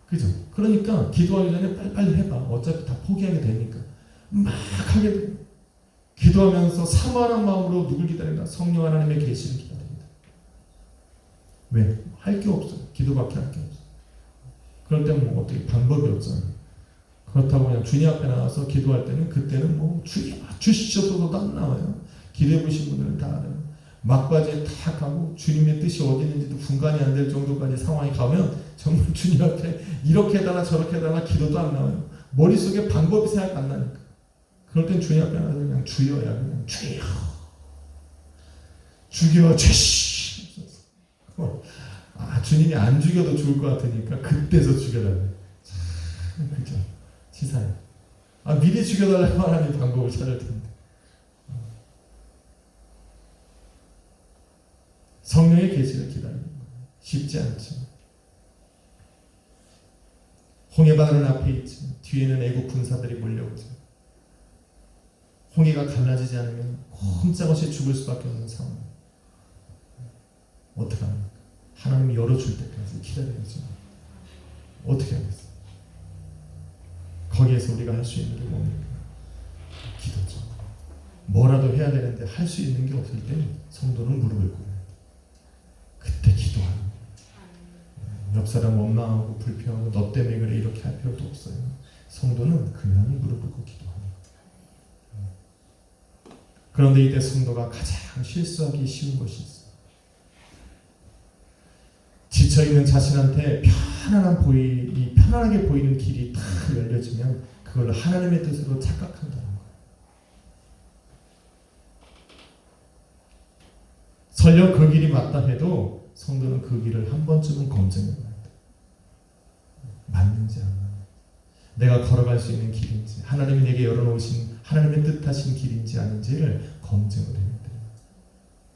그죠? 그러니까 기도하기 전에 빨리빨리 해봐. 어차피 다 포기하게 되니까. 막 하게 돼요. 기도하면서 사모하는 마음으로 누굴 기다린다? 성령 하나님의 계시를 기다립니다. 왜? 할 게 없어요. 기도밖에 할 게 없어요. 그럴 때는 뭐 어떻게 방법이 없잖아요. 그렇다고 그냥 주님 앞에 나와서 기도할 때는 그때는 뭐 주시셔서도 안 나와요. 기도해 보신 분들은 다 알아요. 막바지에 탁 가고 주님의 뜻이 어디 있는지도 분간이 안 될 정도까지 상황이 가면 정말 주님 앞에 이렇게 해달라 저렇게 해달라 기도도 안 나와요. 머릿속에 방법이 생각 안 나니까. 그럴 땐 주님 앞에 나와서 그냥 주여야 그냥 주여 죽여 주시. 주님이 안 죽여도 좋을 것 같으니까 그때서 죽여달래. 그죠? 치사해. 미리 죽여달라고 하나님 방법을 찾을 텐데. 성령의 계시를 기다리는 거예요. 쉽지 않죠. 홍해바다는 앞에 있죠. 뒤에는 애국 군사들이 몰려오죠. 홍해가 갈라지지 않으면 꼼짝없이 죽을 수밖에 없는 상황. 어떻게 합니까? 하나님이 열어줄 때까지 기다려야죠. 어떻게 하겠어요? 거기에서 우리가 할 수 있는 게 뭡니까? 기도죠. 뭐라도 해야 되는데 할 수 있는 게 없을 때 성도는 무릎을 꿇어요. 그때 기도하는 거예요. 옆 사람 원망하고 불평하고 너 때문에 그래 이렇게 할 필요도 없어요. 성도는 그냥 무릎 꿇고 기도하는 거예요. 그런데 이때 성도가 가장 실수하기 쉬운 것이 있어요. 지쳐있는 자신한테 편안하게 보이는 길이 딱 열려지면 그걸 하나님의 뜻으로 착각한다는 거예요. 설령 그 길이 맞다 해도 성도는 그 길을 한 번쯤은 검증해야 합니다. 맞는지 안 맞는지, 내가 걸어갈 수 있는 길인지, 하나님이 내게 열어놓으신 하나님의 뜻하신 길인지 아닌지를 검증을 해야 돼요.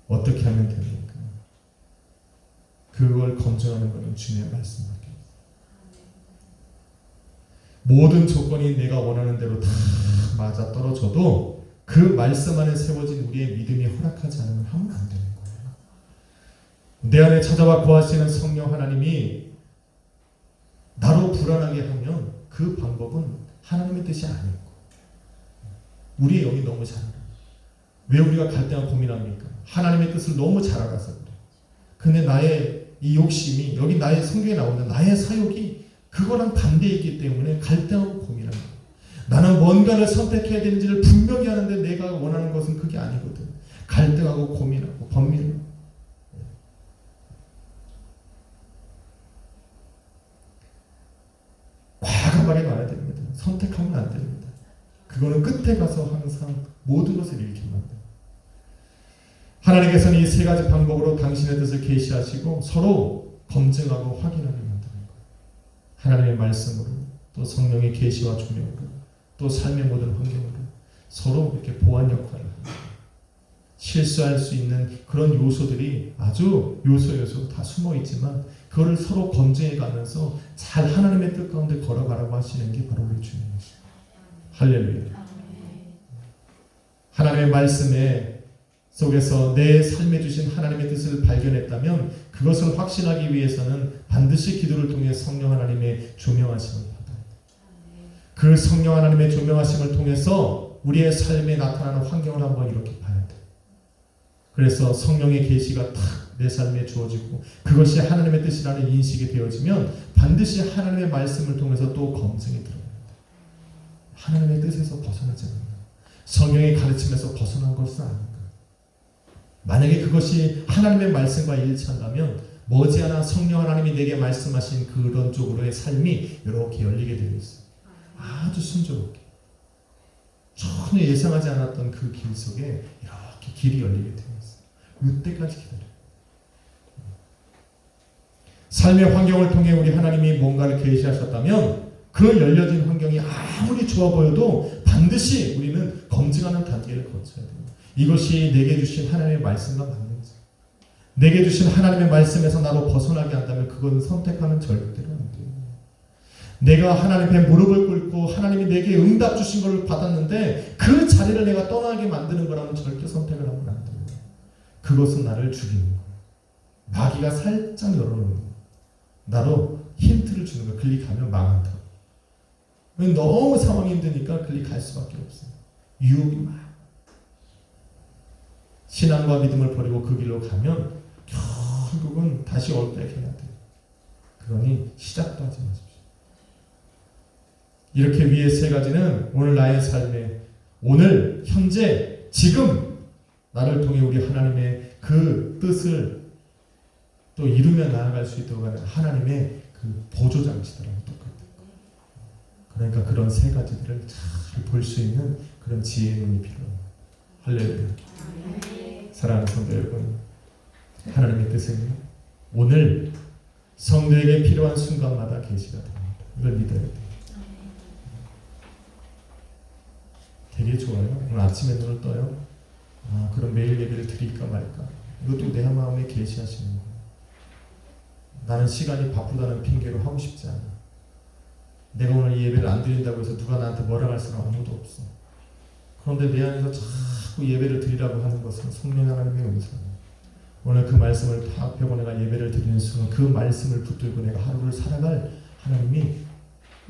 어떻게 하면 됩니까? 그걸 검증하는 것은 주님의 말씀밖에 없어요. 모든 조건이 내가 원하는 대로 다 맞아 떨어져도 그 말씀 안에 세워진 우리의 믿음이 허락하지 않으면 하면 안 되는 거예요. 내 안에 찾아와 거하시는 성령 하나님이 나로 불안하게 하면 그 방법은 하나님의 뜻이 아니고 우리의 영이 너무 잘 알아요. 왜 우리가 갈등하고 고민합니까? 하나님의 뜻을 너무 잘 알아서 그래. 근데 나의 이 욕심이, 여기 나의 성경에 나오는 나의 사욕이 그거랑 반대에 있기 때문에 갈등하고 고민합니다. 나는 뭔가를 선택해야 되는지를 분명히 하는데 내가 원하는 것은 그게 아니거든. 갈등하고 고민하고 번민하고. 과감하게 놔야 됩니다. 선택하면 안 됩니다. 그거는 끝에 가서 항상 모든 것을 잃게 만듭니다. 하나님께서는 이 세 가지 방법으로 당신의 뜻을 계시하시고 서로 검증하고 확인하게 만드는 거예요. 하나님의 말씀으로, 또 성령의 계시와 조명으로, 또 삶의 모든 환경으로 서로 이렇게 보완 역할을 합니다. 실수할 수 있는 그런 요소들이 아주 요소 다 숨어 있지만 그거를 서로 검증해 가면서 잘 하나님의 뜻 가운데 걸어가라고 하시는 게 바로 우리 주님이시죠. 할렐루야. 하나님의 말씀에 속에서 내 삶에 주신 하나님의 뜻을 발견했다면 그것을 확신하기 위해서는 반드시 기도를 통해 성령 하나님의 조명하심을 받아야 돼요. 그 성령 하나님의 조명하심을 통해서 우리의 삶에 나타나는 환경을 한번 이렇게 봐야 돼요. 그래서 성령의 계시가 탁 내 삶에 주어지고 그것이 하나님의 뜻이라는 인식이 되어지면 반드시 하나님의 말씀을 통해서 또 검증이 들어갑니다. 하나님의 뜻에서 벗어나지 않는다. 성령의 가르침에서 벗어난 것은 아닌가. 만약에 그것이 하나님의 말씀과 일치한다면 머지않아 성령 하나님이 내게 말씀하신 그런 쪽으로의 삶이 이렇게 열리게 되어 있어요. 아주 순조롭게. 전혀 예상하지 않았던 그 길 속에 이렇게 길이 열리게 되어 있어요. 이때까지 기다려요. 삶의 환경을 통해 우리 하나님이 뭔가를 계시하셨다면 그 열려진 환경이 아무리 좋아 보여도 반드시 우리는 검증하는 단계를 거쳐야 돼요. 이것이 내게 주신 하나님의 말씀과 맞는지, 내게 주신 하나님의 말씀에서 나로 벗어나게 한다면 그건 선택하면 절대로 안 돼요. 내가 하나님 앞에 무릎을 꿇고 하나님이 내게 응답 주신 것을 받았는데 그 자리를 내가 떠나게 만드는 거라면 절대 선택을 하면 안 돼요. 그것은 나를 죽이는 거예요. 마귀가 살짝 열어놓는 거예요. 나로 힌트를 주는 거예요. 클릭하면 망한다. 너무 상황이 힘드니까 클릭할 수밖에 없어요. 유혹이 막. 신앙과 믿음을 버리고 그 길로 가면 결국은 다시 얼백해야 돼요. 그러니 시작도 하지 마십시오. 이렇게 위에 세 가지는 오늘 나의 삶에, 오늘 현재 지금 나를 통해 우리 하나님의 그 뜻을 또 이루며 나아갈 수 있도록 하는 하나님의 그 보조장치들하고 똑같아요. 그러니까 그런 세 가지들을 잘 볼 수 있는 그런 지혜의 눈이 필요합니다. 할렐루야. 사랑하는 성도 여러분, 하나님의 뜻은 오늘 성도에게 필요한 순간마다 계시가 됩니다. 이걸 믿어야 돼요. 되게 좋아요. 오늘 아침에 눈을 떠요. 그럼 매일 예배를 드릴까 말까. 이것도 내 마음에 계시하시는 거예요. 나는 시간이 바쁘다는 핑계로 하고 싶지 않아. 내가 오늘 이 예배를 안 드린다고 해서 누가 나한테 뭐라 할 사람 아무도 없어. 그런데 내 안에서 자꾸 예배를 드리라고 하는 것은 성령 하나님의 음성이에요. 오늘 그 말씀을 다 펴고 내가 예배를 드리는 순간 그 말씀을 붙들고 내가 하루를 살아갈 하나님이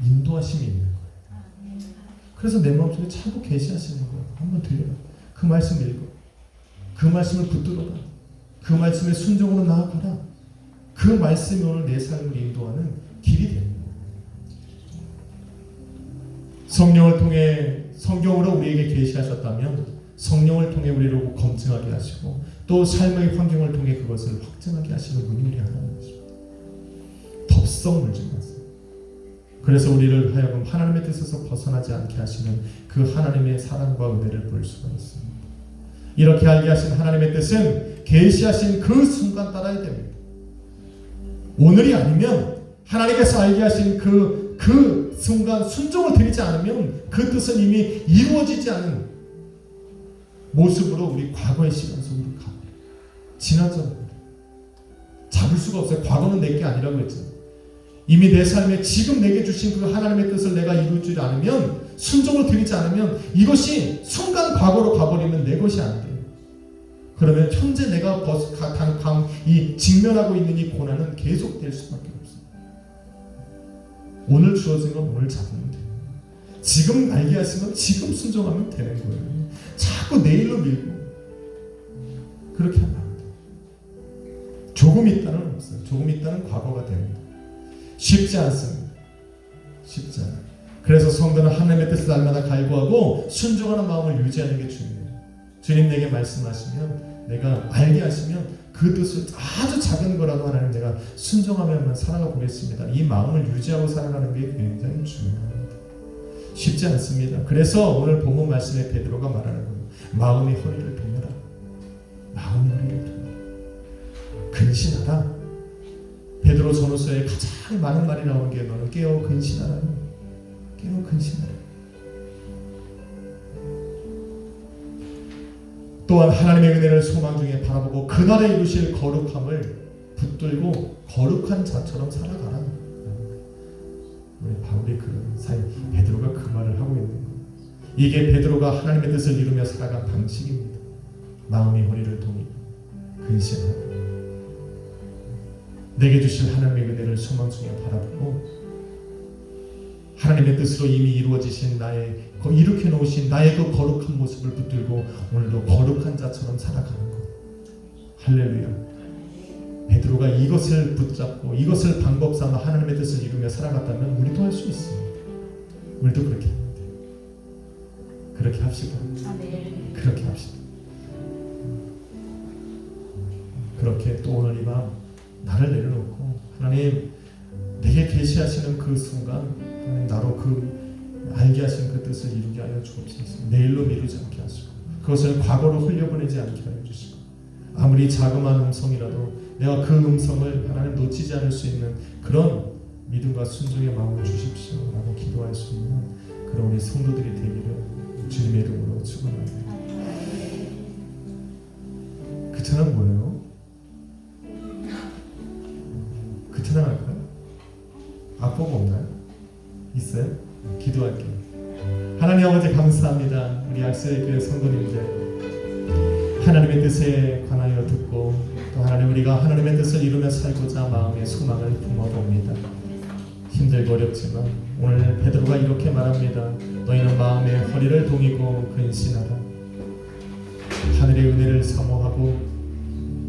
인도하심이 있는 거예요. 그래서 내 마음속에 자꾸 계시하시는 거예요. 한번 들려봐. 그 말씀 읽어. 그 말씀을 붙들어봐. 그 말씀에 순종으로 나아가라. 그 말씀이 오늘 내 삶을 인도하는 길이 되는 거예요. 성령을 통해 성경으로 우리에게 계시하셨다면 성령을 통해 우리를 검증하게 하시고 또 삶의 환경을 통해 그것을 확증하게 하시는 분이 우리 하나님이십니다. 덥석 물지 마세요. 그래서 우리를 하여금 하나님의 뜻에서 벗어나지 않게 하시는 그 하나님의 사랑과 은혜를 볼 수가 있습니다. 이렇게 알게 하신 하나님의 뜻은 계시하신 그 순간 따라야 됩니다. 오늘이 아니면 하나님께서 알게 하신 그 순간 순종을 드리지 않으면 그 뜻은 이미 이루어지지 않은 모습으로 우리 과거의 시간 속으로 가요. 지나잖아요. 잡을 수가 없어요. 과거는 내게 아니라고 했잖아요. 이미 내 삶에 지금 내게 주신 그 하나님의 뜻을 내가 이루지 않으면, 순종을 드리지 않으면 이것이 순간 과거로 가버리면 내 것이 안 돼요. 그러면 현재 내가 이 직면하고 있는 이 고난은 계속될 수밖에 없어요. 오늘 주어진 건 오늘 잡으면 돼요. 지금 알게 하신 건 지금 순종하면 되는 거예요. 자꾸 내일로 밀고 그렇게 하면 안 돼요. 조금 있다는 없어요. 조금 있다는 과거가 됩니다. 쉽지 않습니다. 쉽지 않아요. 그래서 성도는 하나님의 뜻을 날마다 갈구하고 순종하는 마음을 유지하는 게 중요해요. 주님 내게 말씀하시면, 내가 알게 하시면 그 뜻을 아주 작은 거라도 하나님 내가 순종하면만 살아가 보겠습니다. 이 마음을 유지하고 살아가는 게 굉장히 중요합니다. 쉽지 않습니다. 그래서 오늘 본문 말씀에 베드로가 말하는 거예요. 마음의 허리를 동여라. 마음의 허리를 동여라. 근신하라. 베드로 전후서에 가장 많은 말이 나오는 게 너는 깨어 근신하라. 깨어 근신하라. 또한 하나님의 은혜를 소망 중에 바라보고 그날에 이루실 거룩함을 붙들고 거룩한 자처럼 살아가라. 우리 바울이 베드로가 그 말을 하고 있는 거예요. 이게 베드로가 하나님의 뜻을 이루며 살아간 방식입니다. 마음의 허리를 동이고 근신하고 내게 주실 하나님의 은혜를 소망 중에 바라보고 하나님의 뜻으로 이미 이루어지신 이렇게 놓으신 나의 그 거룩한 모습을 붙들고 오늘도 거룩한 자처럼 살아가는 것. 할렐루야. 베드로가 이것을 붙잡고 이것을 방법 삼아 하나님의 뜻을 이루며 살아갔다면 우리도 할 수 있습니다. 우리도 그렇게 합니다. 그렇게 합시다. 그렇게 합시다. 그렇게 또 오늘 이 밤 나를 내려놓고 하나님 내게 계시하시는 그 순간 하나님 나로 알게 하신 그 뜻을 이루게 하여 주옵소서. 내일로 미루지 않게 하시고 그것을 과거로 흘려보내지 않게 하여 주시고 아무리 자그마한 음성이라도 내가 그 음성을 하나님 놓치지 않을 수 있는 그런 믿음과 순종의 마음을 주십시오 라고 기도할 수 있는 그런 우리 성도들이 되기를 주님의 이름으로 축원합니다. 그 찬양 뭐예요? 그 찬양 할까요? 악보가 없나요? 있어요? 기도할게요. 하나님 아버지 감사합니다. 우리 약수의 교회 성도님들 하나님의 뜻에 관하여 듣고 또 하나님 우리가 하나님의 뜻을 이루며 살고자 마음의 소망을 품어봅니다. 힘들고 어렵지만 오늘 베드로가 이렇게 말합니다. 너희는 마음의 허리를 동이고 근신하라. 하늘의 은혜를 사모하고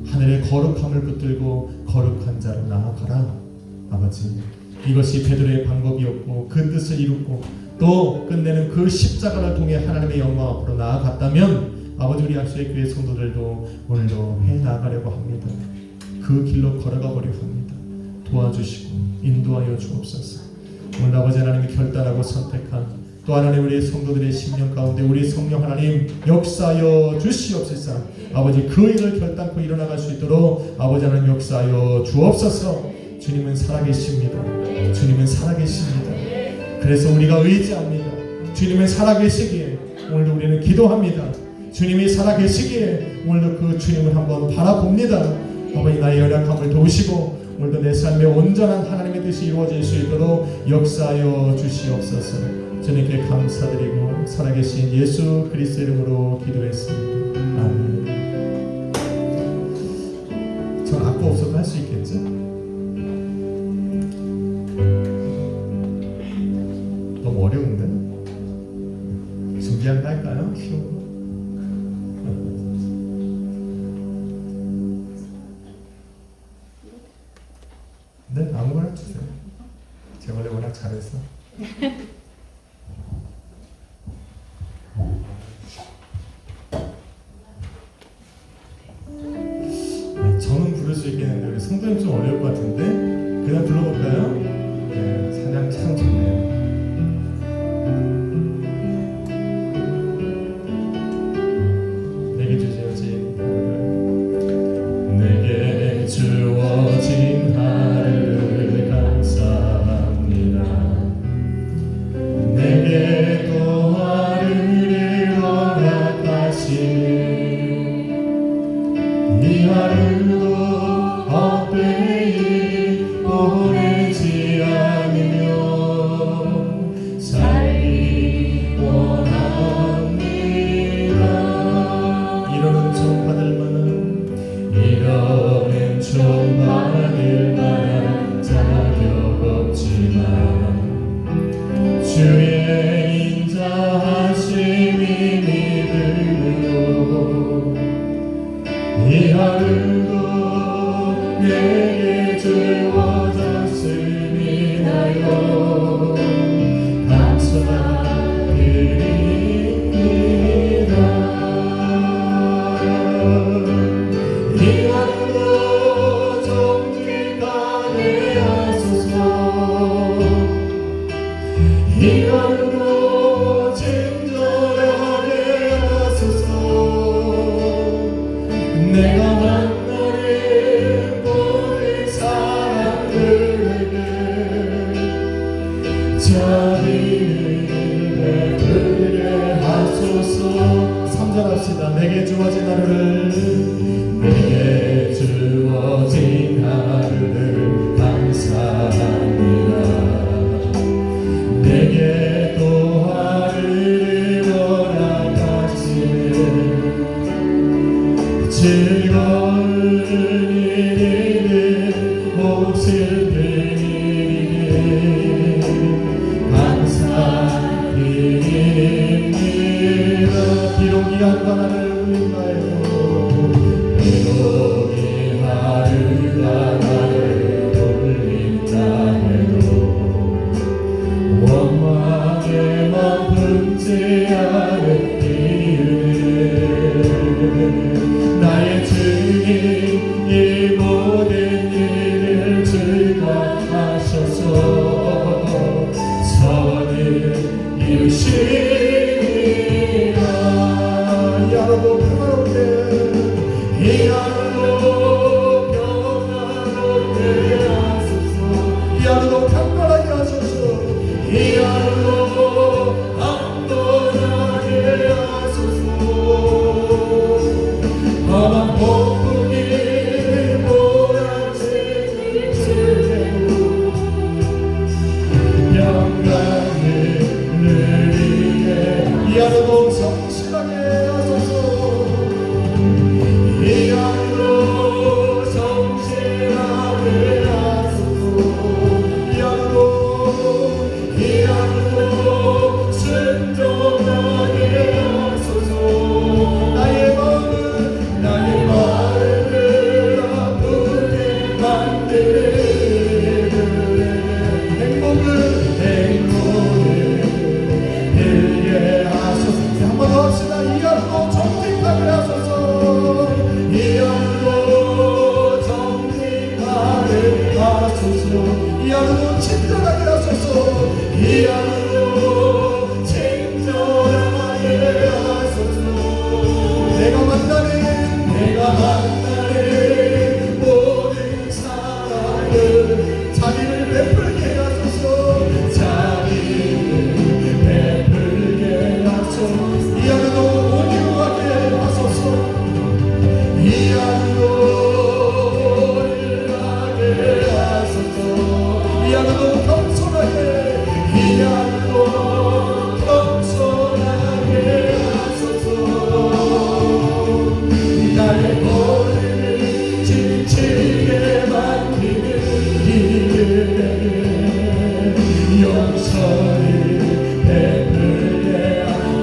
하늘의 거룩함을 붙들고 거룩한 자로 나아가라. 아버지 이것이 베드로의 방법이었고 그 뜻을 이루고 또 끝내는 그 십자가를 통해 하나님의 영광 앞으로 나아갔다면 아버지 우리 약수의 교회 성도들도 오늘도 해나가려고 합니다. 그 길로 걸어가 보려고 합니다. 도와주시고 인도하여 주옵소서. 오늘 아버지 하나님이 결단하고 선택한 또 하나님 우리 성도들의 심령 가운데 우리 성령 하나님 역사하여 주시옵소서. 아버지 그 일을 결단코 일어나갈 수 있도록 아버지 하나님 역사하여 주옵소서. 주님은 살아계십니다. 주님은 살아계십니다. 그래서 우리가 의지합니다. 주님은 살아계시기에 오늘도 우리는 기도합니다. 주님이 살아계시기에 오늘도 그 주님을 한번 바라봅니다. 아버지 나의 연약함을 도우시고 오늘도 내 삶에 온전한 하나님의 뜻이 이루어질 수 있도록 역사하여 주시옵소서. 주님께 감사드리고 살아계신 예수 그리스도 이름으로 기도했습니다. 아멘. 전 악보 없어도 할 수 있겠죠? 너무 어려운데? 준비한 거 할까요? 쉬운 거? 네, 아무거나 주세요. 제가 원래 워낙 잘해서. 네, 저는 부를 수 있겠는데 우리 성도님 좀 어려울 것 같은데 그냥 불러볼까요? 네, 찬양 참 좋네요. 하루도 내게 주어졌음이 나요 감사드립니다. 이 하루도 정직하게 하소서. 이 하루도 친절하게 하소서. 내가 만나는 모든 사람들에게 자비를 베풀게 하소서. 3절합시다. 내게 주어진 하루를 내게 주어진 하루를 감사합니다. 내게 또 하루를 허락하시네. 즐거운 일이든 혹 슬픈 일이든 감사드립니다. 비록 이 하루가 나를 울린다해도 비록 이 하루가 나를 울린다 해도 원망에만 품지 않은 이유는 나의 주님 이 모든 일을 즐거하셔서 선을 이루시리라. 이 하루도 평화롭게 이 하루도 평화롭게 하소서. 이 하루도 강건하게 하소서. 이 하루도 강건하게 하소서. 험한 폭풍이 몰아치는 때에도 평강을 누리게 이 하루도 성실하게 하소서. 이 하루도 성실하게 하소서. 이 하루도 순종하게 하소서. 나의 마음을 아프게 만드는 행복을 빌게 하소서. 한 번 더 합시다. 이 하루도 정직하게 하소서. 이 하루도 정직하게 하소서. 이 하루도 친절하게 하소서. 이 하루도 친절하게 하소서. 내가 만나는 모든 사랑을 자비를 베풀게 하소서. 자비를 베풀게 하소서. 이 하루도 온유하게 하소서. 이 하루도 온유하게 하소서. 이 하루도 겸손하게 이 하루도 겸손하게 하소서. 나의 고뇌를 지치게 만드는 이들에게 용서를 베풀게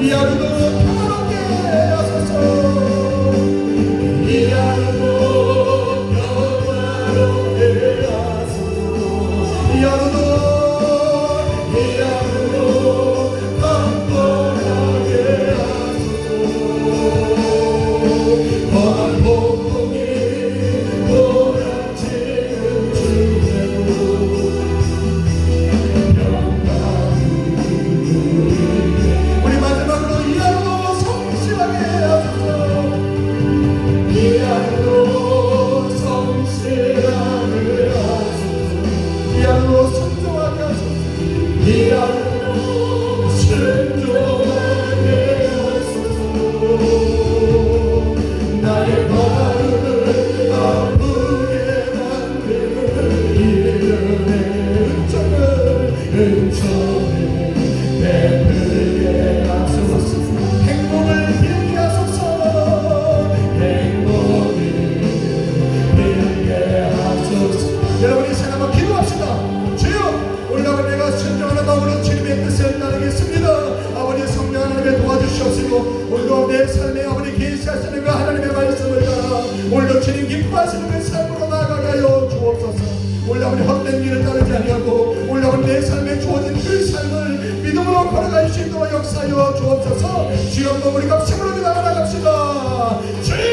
이 하루도 평화롭게 하소서. 이 하루도 평화롭게 하소서. 이 하루도 강건하게 하소서. 험한 폭풍이 몰아치는 중에도 평강을 누리게 우리 마지막으로 이 하루도 성실하게 하소서. 이 하루도 성실하게 하소서. 이 하루도 순종하게 하소서. 이 하루도 순종하게 하소서. 나의 마음을 아프게 만드는 이들의 은총을 베풀게 하소서. 행복을 빌게 하소서. 행복을 빌게 하소서. 여러분 이 시간 한번 기도합시다. 주여 올라올 내가 순종하는 마음으로 주님의 뜻을 걸어갈 수 있도록 역사하여 주옵소서. 주여 한번 우리 값심으로 나아갑시다. 주여